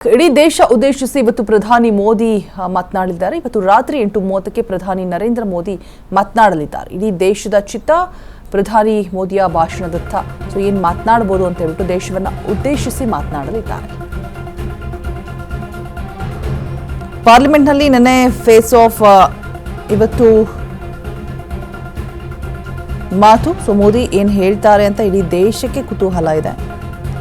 ಇಡೀ ದೇಶ ಉದ್ದೇಶಿಸಿ ಇವತ್ತು ಪ್ರಧಾನಿ ಮೋದಿ ಮಾತನಾಡಲಿದ್ದಾರೆ. ಇವತ್ತು ರಾತ್ರಿ 8:30ಕ್ಕೆ ಪ್ರಧಾನಿ ನರೇಂದ್ರ ಮೋದಿ ಮಾತನಾಡಲಿದ್ದಾರೆ. ಇಡೀ ದೇಶದ ಚಿತ್ತ ಪ್ರಧಾನಿ ಮೋದಿಯ ಭಾಷಣದತ್ತ. ಸೊ ಏನು ಮಾತನಾಡಬಹುದು ಅಂತ ಹೇಳ್ಬಿಟ್ಟು ದೇಶವನ್ನ ಉದ್ದೇಶಿಸಿ ಮಾತನಾಡಲಿದ್ದಾರೆ. ಪಾರ್ಲಿಮೆಂಟ್ನಲ್ಲಿ ನಿನ್ನೆ ಫೇಸ್ ಆಫ್ ಇವತ್ತು ಮಾತು. ಸೊ ಮೋದಿ ಏನು ಹೇಳ್ತಾರೆ ಅಂತ ಇಡೀ ದೇಶಕ್ಕೆ ಕುತೂಹಲ ಇದೆ.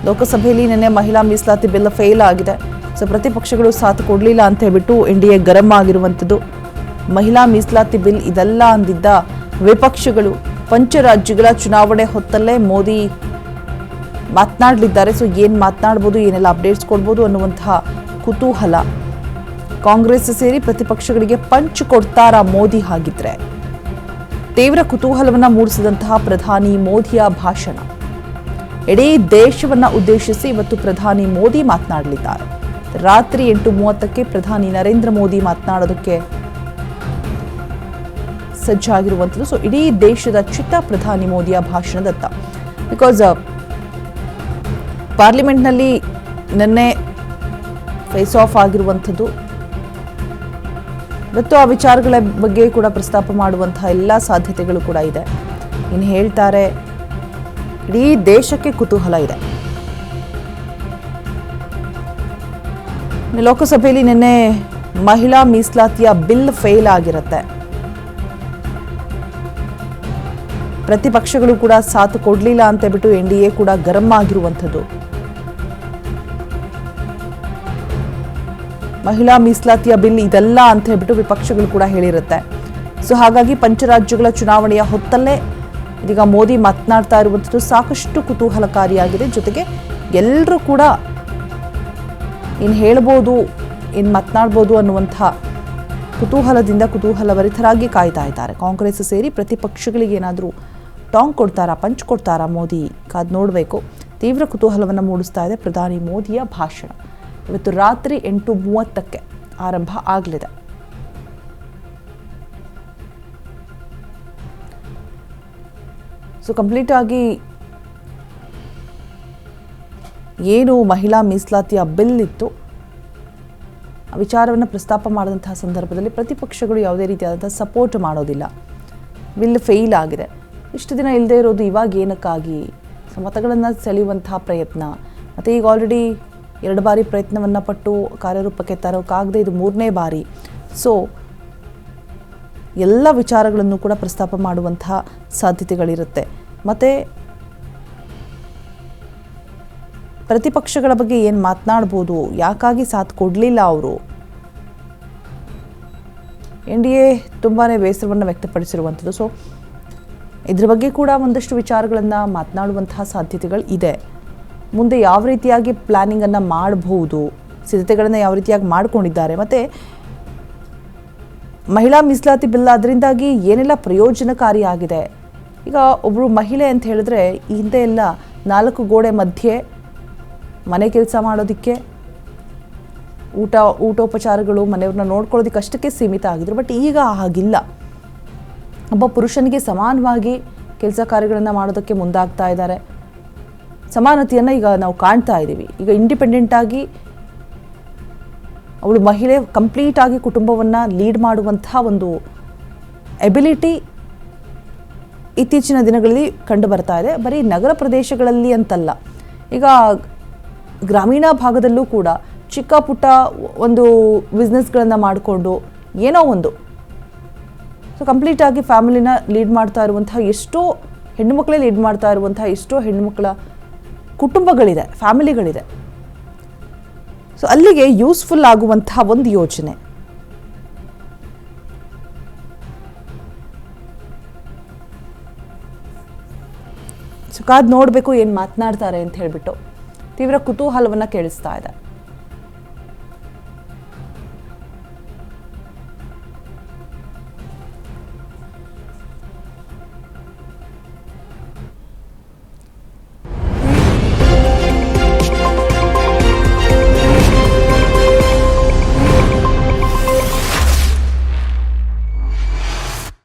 ಲೋಕಸಭೆಯಲ್ಲಿ ನಿನ್ನೆ ಮಹಿಳಾ ಮೀಸಲಾತಿ ಬಿಲ್ ಫೇಲ್ ಆಗಿದೆ. ಸೊ ಪ್ರತಿಪಕ್ಷಗಳು ಸಾಥ್ ಕೊಡಲಿಲ್ಲ ಅಂತ ಹೇಳ್ಬಿಟ್ಟು ಎನ್ಡಿಎ ಗರಂ ಆಗಿರುವಂಥದ್ದು. ಮಹಿಳಾ ಮೀಸಲಾತಿ ಬಿಲ್ ಇದೆಲ್ಲ ಅಂದಿದ್ದ ವಿಪಕ್ಷಗಳು ಪಂಚರಾಜ್ಯಗಳ ಚುನಾವಣೆ ಹೊತ್ತಲ್ಲೇ ಮೋದಿ ಮಾತನಾಡಲಿದ್ದಾರೆ. ಸೊ ಏನು ಮಾತನಾಡ್ಬೋದು, ಏನೆಲ್ಲ ಅಪ್ಡೇಟ್ಸ್ ಕೊಡ್ಬೋದು ಅನ್ನುವಂತಹ ಕುತೂಹಲ. ಕಾಂಗ್ರೆಸ್ ಸೇರಿ ಪ್ರತಿಪಕ್ಷಗಳಿಗೆ ಪಂಚ್ ಕೊಡ್ತಾರಾ ಮೋದಿ? ಹಾಗಿದ್ರೆ ತೀವ್ರ ಕುತೂಹಲವನ್ನ ಮೂಡಿಸಿದಂತಹ ಪ್ರಧಾನಿ ಮೋದಿಯ ಭಾಷಣ. ಇಡೀ ದೇಶವನ್ನ ಉದ್ದೇಶಿಸಿ ಇವತ್ತು ಪ್ರಧಾನಿ ಮೋದಿ ಮಾತನಾಡಲಿದ್ದಾರೆ. ರಾತ್ರಿ 8:30ಕ್ಕೆ ಪ್ರಧಾನಿ ನರೇಂದ್ರ ಮೋದಿ ಮಾತನಾಡೋದಕ್ಕೆ ಸಜ್ಜಾಗಿರುವಂಥದ್ದು. ಸೊ ಇಡೀ ದೇಶದ ಚಿತ್ತ ಪ್ರಧಾನಿ ಮೋದಿಯ ಭಾಷಣದತ್ತ. ಬಿಕಾಸ್ ಪಾರ್ಲಿಮೆಂಟ್ನಲ್ಲಿ ನಿನ್ನೆ ಫೇಸ್ ಆಫ್ ಆಗಿರುವಂಥದ್ದು. ಇವತ್ತು ಆ ವಿಚಾರಗಳ ಬಗ್ಗೆ ಕೂಡ ಪ್ರಸ್ತಾಪ ಮಾಡುವಂತಹ ಎಲ್ಲ ಸಾಧ್ಯತೆಗಳು ಕೂಡ ಇದೆ. ಇನ್ನು ಹೇಳ್ತಾರೆ, ಇಡೀ ದೇಶಕ್ಕೆ ಕುತೂಹಲ ಇದೆ. ಲೋಕಸಭೆಯಲ್ಲಿ ನಿನ್ನೆ ಮಹಿಳಾ ಮೀಸಲಾತಿಯ ಬಿಲ್ ಫೇಲ್ ಆಗಿರುತ್ತೆ. ಪ್ರತಿಪಕ್ಷಗಳು ಕೂಡ ಸಾಥ್ ಕೊಡಲಿಲ್ಲ ಅಂತ ಹೇಳ್ಬಿಟ್ಟು ಎನ್ಡಿಎ ಕೂಡ ಗರಂ ಆಗಿರುವಂಥದ್ದು. ಮಹಿಳಾ ಮೀಸಲಾತಿಯ ಬಿಲ್ ಇದೆಲ್ಲ ಅಂತ ಹೇಳ್ಬಿಟ್ಟು ವಿಪಕ್ಷಗಳು ಕೂಡ ಹೇಳಿರುತ್ತೆ. ಸೊ ಹಾಗಾಗಿ ಪಂಚರಾಜ್ಯಗಳ ಚುನಾವಣೆಯ ಹೊತ್ತಲ್ಲೇ ಇದೀಗ ಮೋದಿ ಮಾತನಾಡ್ತಾ ಇರುವಂಥದ್ದು ಸಾಕಷ್ಟು ಕುತೂಹಲಕಾರಿಯಾಗಿದೆ. ಜೊತೆಗೆ ಎಲ್ಲರೂ ಕೂಡ ಏನು ಹೇಳ್ಬೋದು, ಏನು ಮಾತನಾಡ್ಬೋದು ಅನ್ನುವಂಥ ಕುತೂಹಲದಿಂದ ಕುತೂಹಲಭರಿತರಾಗಿ ಕಾಯ್ತಾ ಇದ್ದಾರೆ. ಕಾಂಗ್ರೆಸ್ ಸೇರಿ ಪ್ರತಿಪಕ್ಷಗಳಿಗೆ ಏನಾದರೂ ಟಾಂಗ್ ಕೊಡ್ತಾರಾ, ಪಂಚ್ ಕೊಡ್ತಾರಾ ಮೋದಿ? ಕಾದು ನೋಡಬೇಕು. ತೀವ್ರ ಕುತೂಹಲವನ್ನು ಮೂಡಿಸ್ತಾ ಇದೆ ಪ್ರಧಾನಿ ಮೋದಿಯ ಭಾಷಣ. ಇವತ್ತು ರಾತ್ರಿ 8:30ಕ್ಕೆ ಆರಂಭ ಆಗಲಿದೆ. ಸೊ ಕಂಪ್ಲೀಟ್ ಆಗಿ ಏನು ಮಹಿಳಾ ಮೀಸಲಾತಿಯ ಬಿಲ್ ಇತ್ತು ಆ ವಿಚಾರವನ್ನು ಪ್ರಸ್ತಾಪ ಮಾಡಿದಂತಹ ಸಂದರ್ಭದಲ್ಲಿ ಪ್ರತಿಪಕ್ಷಗಳು ಯಾವುದೇ ರೀತಿಯಾದಂಥ ಸಪೋರ್ಟ್ ಮಾಡೋದಿಲ್ಲ. ಬಿಲ್ ಫೇಲ್ ಆಗಿದೆ, ಇಷ್ಟು ದಿನ ಇಲ್ಲದೆ ಇರೋದು ಇವಾಗ ಏನಕ್ಕಾಗಿ? ಮತಗಳನ್ನು ಸೆಳೆಯುವಂತಹ ಪ್ರಯತ್ನ, ಮತ್ತು ಈಗ ಆಲ್ರೆಡಿ 2 ಬಾರಿ ಪ್ರಯತ್ನವನ್ನು ಪಟ್ಟು ಕಾರ್ಯರೂಪಕ್ಕೆ ತರೋಕ್ಕಾಗದೆ ಇದು 3ನೇ ಬಾರಿ. ಸೊ ಎಲ್ಲ ವಿಚಾರಗಳನ್ನು ಕೂಡ ಪ್ರಸ್ತಾಪ ಮಾಡುವಂತಹ ಸಾಧ್ಯತೆಗಳಿರುತ್ತೆ. ಮತ್ತು ಪ್ರತಿಪಕ್ಷಗಳ ಬಗ್ಗೆ ಏನು ಮಾತನಾಡ್ಬೋದು, ಯಾಕಾಗಿ ಸಾಥ್ ಕೊಡಲಿಲ್ಲ ಅವರು? ಎನ್ಡಿಎ ತುಂಬಾ ಬೇಸರವನ್ನು ವ್ಯಕ್ತಪಡಿಸಿರುವಂಥದ್ದು. ಸೊ ಇದ್ರ ಬಗ್ಗೆ ಕೂಡ ಒಂದಷ್ಟು ವಿಚಾರಗಳನ್ನು ಮಾತನಾಡುವಂತಹ ಸಾಧ್ಯತೆಗಳು ಇದೆ. ಮುಂದೆ ಯಾವ ರೀತಿಯಾಗಿ ಪ್ಲ್ಯಾನಿಂಗನ್ನು ಮಾಡಬಹುದು, ಸಿದ್ಧತೆಗಳನ್ನು ಯಾವ ರೀತಿಯಾಗಿ ಮಾಡಿಕೊಂಡಿದ್ದಾರೆ, ಮತ್ತು ಮಹಿಳಾ ಮೀಸಲಾತಿ ಬಿಲ್ ಅದರಿಂದಾಗಿ ಏನೆಲ್ಲ ಪ್ರಯೋಜನಕಾರಿಯಾಗಿದೆ. ಈಗ ಒಬ್ಬರು ಮಹಿಳೆ ಅಂತ ಹೇಳಿದ್ರೆ ಈ ಹಿಂದೆ ಎಲ್ಲ 4 ಗೋಡೆ ಮಧ್ಯೆ ಮನೆ ಕೆಲಸ ಮಾಡೋದಕ್ಕೆ, ಊಟೋಪಚಾರಗಳು, ಮನೆಯವ್ರನ್ನ ನೋಡ್ಕೊಳ್ಳೋದಕ್ಕೆ ಅಷ್ಟಕ್ಕೆ ಸೀಮಿತ ಆಗಿದ್ರು. ಬಟ್ ಈಗ ಹಾಗಿಲ್ಲ. ಒಬ್ಬ ಪುರುಷನಿಗೆ ಸಮಾನವಾಗಿ ಕೆಲಸ ಕಾರ್ಯಗಳನ್ನು ಮಾಡೋದಕ್ಕೆ ಮುಂದಾಗ್ತಾ ಇದ್ದಾರೆ. ಸಮಾನತೆಯನ್ನು ಈಗ ನಾವು ಕಾಣ್ತಾ ಇದ್ದೀವಿ. ಈಗ ಇಂಡಿಪೆಂಡೆಂಟಾಗಿ ಅವಳು ಮಹಿಳೆ ಕಂಪ್ಲೀಟಾಗಿ ಕುಟುಂಬವನ್ನು ಲೀಡ್ ಮಾಡುವಂತಹ ಒಂದು ಎಬಿಲಿಟಿ ಇತ್ತೀಚಿನ ದಿನಗಳಲ್ಲಿ ಕಂಡು ಬರ್ತಾ ಇದೆ. ಬರೀ ನಗರ ಪ್ರದೇಶಗಳಲ್ಲಿ ಅಂತಲ್ಲ, ಈಗ ಗ್ರಾಮೀಣ ಭಾಗದಲ್ಲೂ ಕೂಡ ಚಿಕ್ಕ ಪುಟ್ಟ ಒಂದು ಬಿಸ್ನೆಸ್ಗಳನ್ನು ಮಾಡಿಕೊಂಡು ಏನೋ ಒಂದು ಸೊ ಕಂಪ್ಲೀಟಾಗಿ ಫ್ಯಾಮಿಲಿನ ಲೀಡ್ ಮಾಡ್ತಾ ಇರುವಂತಹ ಎಷ್ಟೋ ಹೆಣ್ಣುಮಕ್ಕಳೇ ಲೀಡ್ ಮಾಡ್ತಾ ಇರುವಂತಹ ಎಷ್ಟೋ ಹೆಣ್ಣುಮಕ್ಕಳ ಕುಟುಂಬಗಳಿದೆ, ಫ್ಯಾಮಿಲಿಗಳಿದೆ. ಸೊ ಅಲ್ಲಿಗೆ ಯೂಸ್ಫುಲ್ ಆಗುವಂತಹ ಒಂದು ಯೋಜನೆ. ಸೊ ಕಾದು ನೋಡಬೇಕು ಏನು ಮಾತನಾಡ್ತಾರೆ ಅಂತ ಹೇಳಿಬಿಟ್ಟು ತೀವ್ರ ಕುತೂಹಲವನ್ನು ಕೇಳಿಸ್ತಾ ಇದೆ.